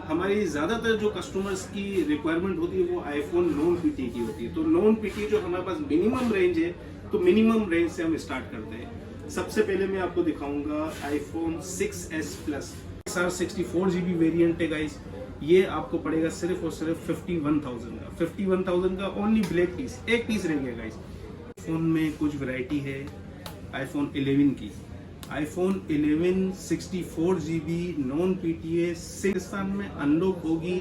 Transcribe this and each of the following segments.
हमारी ज़्यादातर जो कस्टमर्स की रिक्वायरमेंट होती है वो आईफोन नॉन पीटी की होती है। तो नॉन पीटी जो हमारे पास मिनिमम रेंज है, तो मिनिमम रेंज से हम स्टार्ट करते हैं। सबसे पहले मैं आपको दिखाऊंगा iPhone 6s plus XR64GB variant है गाइस। ये आपको पड़ेगा सिर्फ और सिर्फ 51,000 का। 51,000 का ओनली ब्लैक पीस, एक पीस रह गया गाइस। फोन में कुछ वैरायटी है आईफोन 11 की। IPhone 11 64GB non PTA Pakistan में अनलॉक होगी।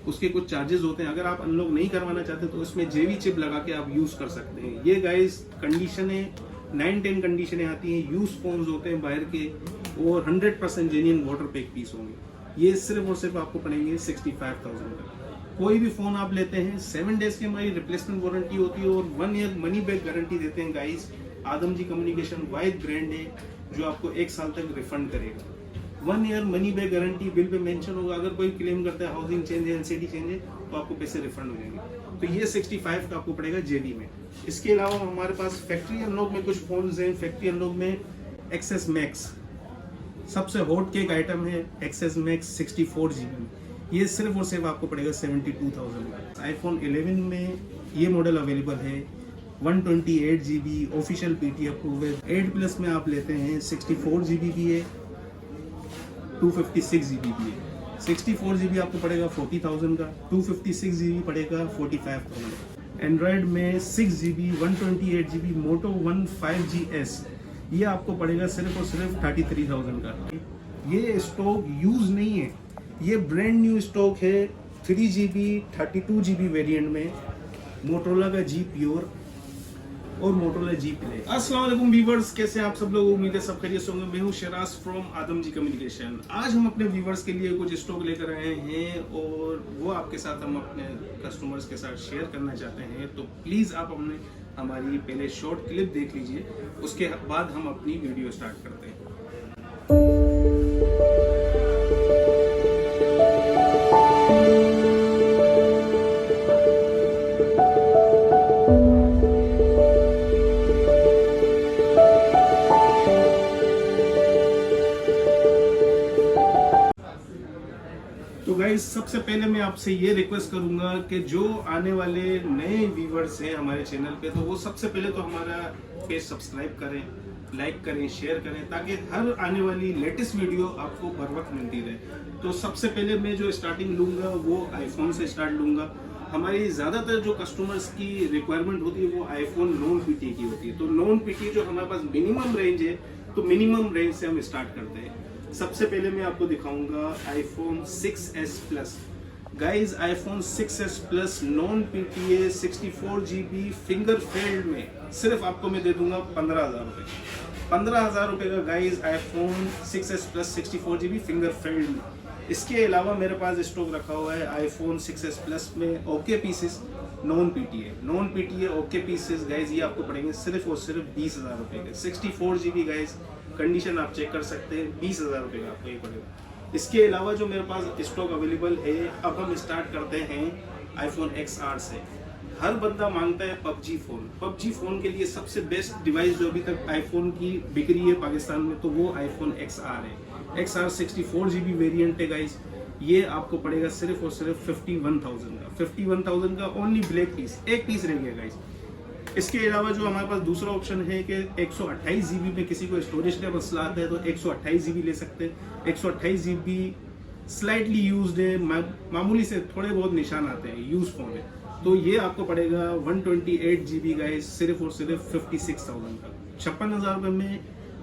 उसके कुछ चार्जेस होते हैं, अगर आप अनलॉक नहीं करवाना चाहते तो इसमें जेवी चिप लगा के आप यूज कर सकते हैं। ये गाइस कंडीशनें 9-10 कंडीशनें आती हैं, यूज फोन्स होते हैं बाहर के, और 100% जेन्युइन वाटर पैक पीस होंगे। ये सिर्फ और सिर्फ आपको पड़ेंगे 65,000 का। कोई भी फोन आप लेते हैं 7 डेज की हमारी रिप्लेसमेंट वारंटी होती है और 1 ईयर मनी बैक गारंटी देते हैं गाइस। आदम जी कम्युनिकेशन वाइड ब्रांड है जो आपको 1 साल तक रिफंड करेगा। 1 year money back guarantee bill pay mention होगा। अगर कोई क्लेम करता है हाउसिंग चेंज है, एनसीडी चेंज है, तो आपको पैसे रिफंड हो जाएंगे। तो ये 65 का आपको पड़ेगा जेबी में। इसके अलावा हमारे पास फैक्ट्री अनलॉक में कुछ फोन्स हैं। फैक्ट्री अनलॉक में एक्सेस मैक्स सबसे हॉट केक आइटम है। एक्सेस मैक्स 64GB, ये सिर्फ और सिर्फ आपको पड़ेगा 72,000 का। आईफोन 11 में ये मॉडल अवेलेबल है। 128GB ऑफिशियल पीटी अप्रूव है। 8 प्लस में आप लेते हैं 64GB भी है, 256GB भी है। 64GB आपको पड़ेगा 40,000 का, 256GB पड़ेगा 45,000 का। एंड्रॉयड में 6GB 128GB मोटो 15GS, ये आपको पड़ेगा सिर्फ और सिर्फ 33,000 का। ये स्टॉक यूज नहीं है, ये ब्रांड न्यू स्टॉक है। 3GB 32GB वेरिएंट में मोटोरोला का जी प्योर और मोटोरोला जी प्ले। अस्सलाम वालेकुम व्यूअर्स, कैसे हैं आप सब लोग? उम्मीद है सब खैरियत से होंगे। मैं हूं Sharaj from Adam ji communication. आज हम अपने व्यूअर्स के लिए कुछ स्टॉक लेकर आए हैं और वो आपके साथ हम अपने कस्टमर्स के साथ शेयर करना चाहते हैं। तो प्लीज़ आप हमारी पहले शॉर्ट क्लिप देख लीजिए, उसके बाद हम अपनी वीडियो स्टार्ट करते हैं। तो गाइस, सबसे पहले मैं आपसे ये रिक्वेस्ट करूंगा कि जो आने वाले नए व्यूवर्स हैं हमारे चैनल पे, तो वो सबसे पहले तो हमारा पेज सब्सक्राइब करें, लाइक करें, शेयर करें, ताकि हर आने वाली लेटेस्ट वीडियो आपको बर वक्त मिलती रहे। तो सबसे पहले मैं जो स्टार्टिंग लूँगा वो आईफोन से स्टार्ट लूँगा। हमारी ज़्यादातर जो कस्टमर्स की रिक्वायरमेंट होती है वो आईफोन नॉन पीटी की होती है। तो नॉन पीटी जो हमारे पास मिनिमम रेंज है, तो मिनिमम रेंज से हम स्टार्ट करते हैं। सबसे पहले मैं आपको दिखाऊंगा iPhone 6s plus. Guys, iPhone 6s plus non PTA 64GB finger failed में सिर्फ आपको मैं दे दूंगा 15,000 रुपये। 15,000 रुपये का guys iPhone 6s plus 64GB finger failed में। इसके अलावा मेरे पास स्टॉक रखा हुआ है आईफोन 6s प्लस में okay pieces non PTA okay pieces. Guys, ये आपको पड़ेंगे सिर्फ और सिर्फ 20,000 रुपये के। 64GB गाइज, कंडीशन आप चेक कर सकते हैं, 20,000 रुपये का आपको ये पड़ेगा। इसके अलावा जो मेरे पास स्टॉक अवेलेबल है, अब हम स्टार्ट करते हैं आईफोन XR से। हर बंदा मांगता है पबजी फ़ोन के लिए सबसे बेस्ट डिवाइस जो अभी तक आईफोन की बिक रही है पाकिस्तान में, तो वो आईफोन XR है। XR 64GB वेरिएंट है गाइस। ये आपको पड़ेगा सिर्फ और सिर्फ 51,000 का। 51,000 का ओनली ब्लैक पीस, एक पीस रह गया गाइस। इसके अलावा जो हमारे पास दूसरा ऑप्शन है कि 128GB में किसी को स्टोरेज का मसला आता है तो 128GB ले सकते हैं। 128GB स्लाइटली यूज्ड है, मामूली से थोड़े बहुत निशान आते हैं, यूज फोन है, तो ये आपको पड़ेगा 128GB गाइस, सिर्फ और सिर्फ 56,000 का। 56,000 रुपये में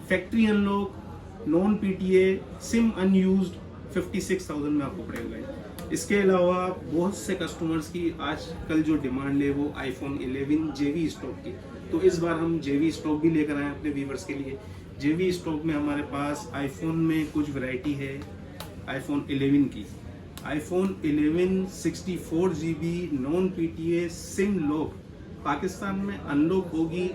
factory unlock non PTA SIM unused 56,000 में आपको पड़ेगा गाइस। इसके अलावा बहुत से कस्टमर्स की आजकल जो डिमांड है वो आईफोन 11 जेवी स्टॉक की, तो इस बार हम जेवी स्टॉक भी लेकर आए अपने व्यूवर्स के लिए। जेवी स्टॉक में हमारे पास आईफोन में कुछ वैरायटी है आईफोन 11 की। IPhone 11 64GB non PTA SIM lock Pakistan में अनलॉक होगी।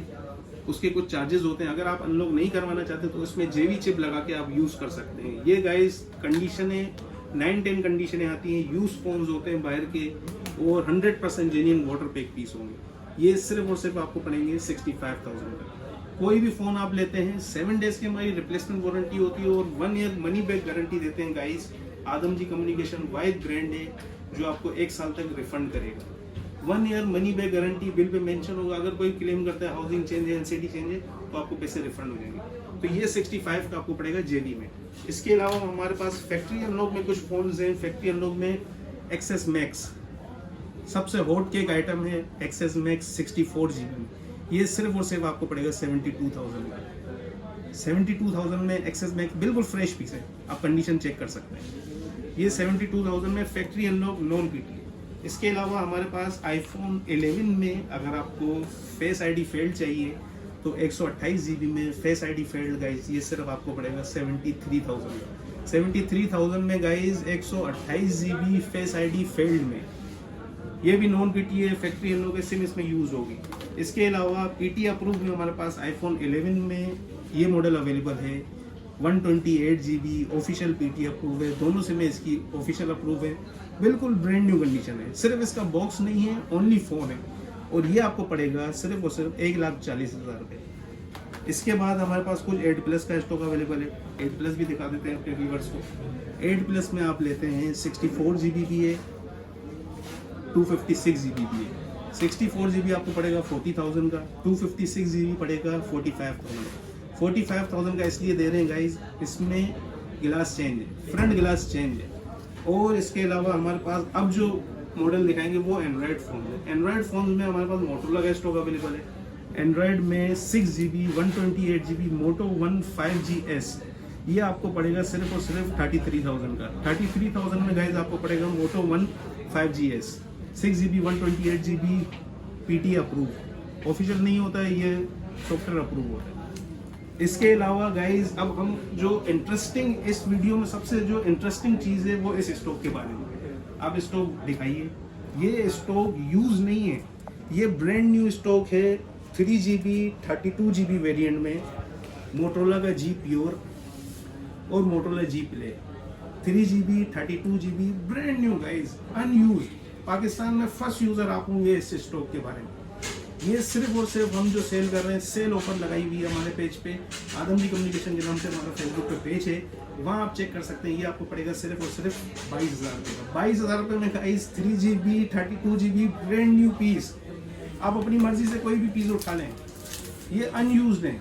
उसके कुछ चार्जेस होते हैं, अगर आप अनलॉक नहीं करवाना चाहते तो उसमें जेवी चिप लगा के आप यूज कर सकते हैं। ये गाइस कंडीशनें 9-10 कंडीशनें आती हैं, यूज फोन्स होते हैं बाहर के, और 100% जेन्युइन वाटर पैक पीस होंगे। ये सिर्फ और सिर्फ आपको पड़ेंगे 65,000 का। कोई भी फोन आप लेते हैं 7 डेज की हमारी रिप्लेसमेंट वारंटी होती है और 1 ईयर मनी बैक गारंटी देते हैं गाइस। आदम जी कम्युनिकेशन वाइड ब्रांड है जो आपको 1 साल तक रिफंड करेगा। 1 year money back guarantee, bill pay mention होगा। अगर कोई क्लेम करता है हाउसिंग चेंज है, एनसीडी चेंज है, तो आपको पैसे रिफंड हो जाएंगे। तो ये 65 का आपको पड़ेगा जेबी में। इसके अलावा हमारे पास फैक्ट्री अनलॉक में कुछ फ़ोन्स हैं। फैक्ट्री अनलॉक में एक्सेस मैक्स सबसे हॉट केक आइटम है। एक्सेस मैक्स 64 GB में, ये सिर्फ और सिर्फ आपको पड़ेगा 72,000 में। 72,000 में एक्सेस मैक्स बिल्कुल फ्रेश पीस है, आप कंडीशन चेक कर सकते हैं। ये 72,000 में फैक्ट्री अनलॉक नॉन पीटी। इसके अलावा हमारे पास आईफोन 11 में अगर आपको फेस आईडी फेल्ड चाहिए तो 128 GB में फेस आईडी फेल्ड गाइज, ये सिर्फ आपको पड़ेगा 73,000। 73,000 में guys 128 GB face ID failed में, ये भी नॉन पीटी है। फैक्ट्री अनलॉक सिम इसमें यूज़ होगी। इसके अलावा पीटी अप्रूव में हमारे पास आईफोन 11 में ये मॉडल अवेलेबल है। 128 GB ऑफिशियल पीटी अप्रूव है। दोनों सिमें इसकी ऑफिशियल अप्रूव है, बिल्कुल ब्रांड न्यू कंडीशन है। सिर्फ इसका बॉक्स नहीं है, ओनली फ़ोन है, और ये आपको पड़ेगा सिर्फ और सिर्फ 1,40,000 रुपये। इसके बाद हमारे पास कुछ 8+ का स्टॉक अवेलेबल है। 8+ भी दिखा देते हैं अपने व्यूअर्स को। 8+ में आप लेते हैं 64 GB भी है, 256 GB भी है। 64 GB आपको पड़ेगा 40,000 का, 256 GB पड़ेगा 45,000। 45,000 का इसलिए दे रहे हैं गाइज, इसमें गिलास चेंज है, फ्रंट गिलास चेंज है। और इसके अलावा हमारे पास अब जो मॉडल दिखाएंगे वो एंड्रॉयड फ़ोन है। एंड्रॉयड फ़ोन में हमारे पास मोटोरोला का स्टॉक अवेलेबल है। एंड्रॉयड में 6 GB 128 GB मोटो 15GS, ये आपको पड़ेगा सिर्फ और सिर्फ 33,000 का। 33,000 में गाइज आपको पड़ेगा मोटो 15GS 6 GB 128 GB PT approve. Official नहीं होता है, ये सॉफ्टवेयर अप्रूव होता है। इसके अलावा गाइज अब हम जो इंटरेस्टिंग, इस वीडियो में सबसे जो इंटरेस्टिंग चीज़ है वो इस स्टॉक के बारे में। आप स्टॉक दिखाइए, ये स्टॉक यूज़ नहीं है, ये ब्रांड न्यू स्टॉक है। 3 GB 32 GB वेरिएंट में मोटोरोला का जी प्योर और Motorola G play. 3 GB 32 GB brand new guys, unused. Pakistan में फर्स्ट यूज़र आप होंगे इस स्टॉक के बारे में। ये सिर्फ और सिर्फ हम जो सेल कर रहे हैं, सेल ऑफर लगाई हुई है हमारे पेज पे, आदम जी कम्युनिकेशन के नाम से हमारा फेसबुक पे पेज है, वहाँ आप चेक कर सकते हैं। ये आपको पड़ेगा सिर्फ और सिर्फ 22,000 रुपये का। 22,000 रुपये में guys 3 GB 32 GB brand new piece, आप अपनी मर्जी से कोई भी पीस उठा लें। ये अनयूज्ड हैं,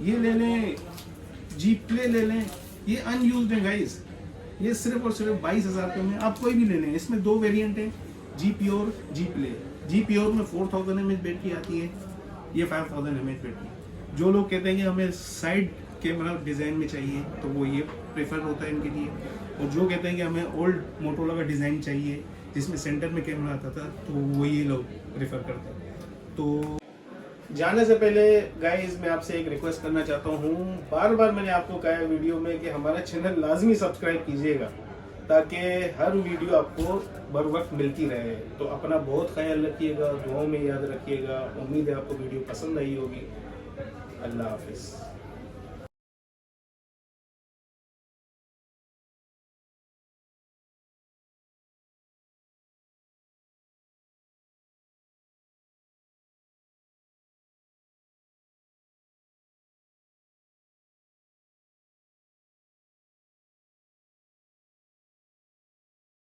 ये ले लें, जी प्ले ले लें, ये अनयूज्ड हैं गाइस। ये सिर्फ और सिर्फ 22,000 रुपये में आप कोई भी ले लें। इसमें 2 वेरिएंट हैं, जी प्योर, जी प्ले। जी प्योर में 4000 mAh बैटरी आती है, ये 5000 mAh बैटरी। जो लोग कहते हैं कि हमें साइड कैमरा डिज़ाइन में चाहिए तो वो ये प्रेफर होता है इनके लिए, और जो कहते हैं कि हमें ओल्ड मोटोरोला का डिज़ाइन चाहिए जिसमें सेंटर में कैमरा आता था, तो वो ये लोग प्रेफर करते हैं। तो जाने से पहले गाइस मैं आपसे एक रिक्वेस्ट करना चाहता हूँ, बार बार मैंने आपको कहा है वीडियो में कि हमारा चैनल लाजमी सब्सक्राइब कीजिएगा ताकि हर वीडियो आपको बर वक्त मिलती रहे। तो अपना बहुत ख्याल रखिएगा, दुआओं में याद रखिएगा। उम्मीद है आपको वीडियो पसंद आई होगी। अल्लाह हाफिज़।